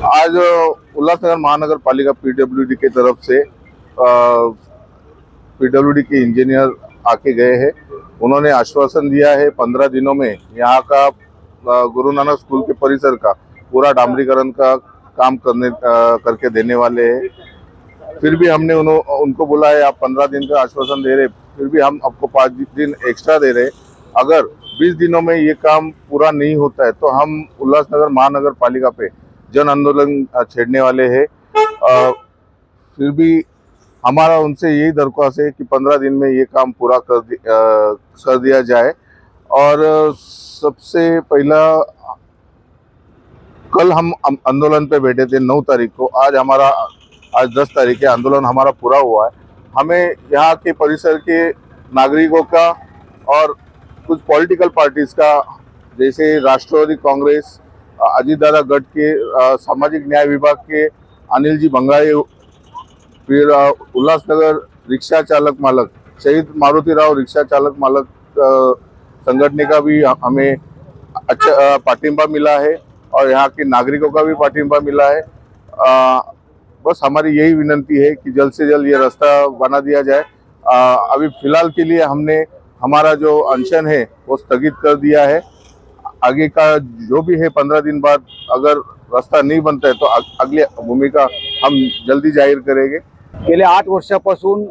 आज उल्लासनगर महानगर पालिका पीडब्ल्यूडी की तरफ से पीडब्ल्यूडी के इंजीनियर आके गए हैं। उन्होंने आश्वासन दिया है 15 दिनों में यहाँ का गुरु नानक स्कूल के परिसर का पूरा डामरीकरण का काम करके देने वाले हैं। फिर भी हमने उनको बोला है आप 15 दिन का आश्वासन दे रहे, फिर भी हम आपको 5 दिन एक्स्ट्रा दे रहे। अगर 20 दिनों में ये काम पूरा नहीं होता है तो हम उल्लासनगर महानगर पालिका पे जन आंदोलन छेड़ने वाले हैं। फिर भी हमारा उनसे यही दरख्वास्त है कि 15 दिन में ये काम पूरा कर दिया जाए। और सबसे पहला कल हम आंदोलन पे बैठे थे 9 तारीख को, आज 10 तारीख है, आंदोलन हमारा पूरा हुआ है। हमें यहाँ के परिसर के नागरिकों का और कुछ पॉलिटिकल पार्टीज का, जैसे राष्ट्रवादी कांग्रेस, अजीत दादा गट के, सामाजिक न्याय विभाग के अनिल जी बंगाली, फिर उल्लासनगर रिक्शा चालक मालक शहीद मारुति राव रिक्शा चालक मालक संगठन का भी हमें अच्छा पाठिंबा मिला है और यहाँ के नागरिकों का भी पाठिंबा मिला है। बस हमारी यही विनती है कि जल्द से जल्द ये रास्ता बना दिया जाए। अभी फिलहाल के लिए हमने हमारा जो अनशन है वो स्थगित कर दिया है। आगे का जो भी है 15 दिन बाद अगर रास्ता नाही बनता है तो अगली भूमिका हम जल्दी जाहीर करेंगे। गेल्या 8 वर्षापासून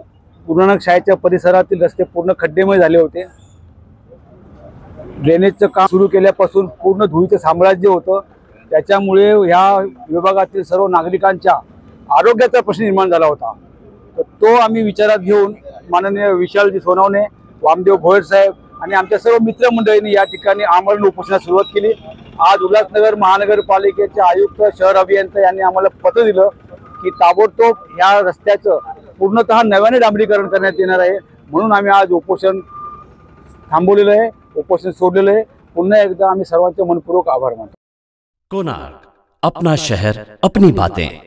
गुरु नानक शाळेच्या परिसरातील रस्ते पूर्ण खड्डेमय झाले होते। ड्रेनेजचं काम सुरू केल्यापासून पूर्ण धुळीचं साम्राज्य होतं। त्याच्यामुळे ह्या विभागातील सर्व नागरिकांच्या आरोग्याचा प्रश्न निर्माण झाला होता। तर तो आम्ही विचारात घेऊन माननीय विशालजी सोनवणे, वामदेव भोयर साहेब आणि आमच्या सर्व मित्रमंडळींनी या ठिकाणी आमरण उपोषणास सुरुवात केली। आज उल्हासनगर महानगरपालिकेचे आयुक्त शहर अभियंता यांनी आम्हाला पत्र दिलं की ताबडतोब या रस्त्याचं पूर्णतः नव्याने डांबरीकरण करण्यात येणार आहे। म्हणून आम्ही आज उपोषण थांबवलेलं आहे, उपोषण सोडलेलं आहे। पुन्हा एकदा आम्ही सर्वांचे मनपूर्वक आभार मानतो। कोणार्क, अपना शहर अपनी बातें।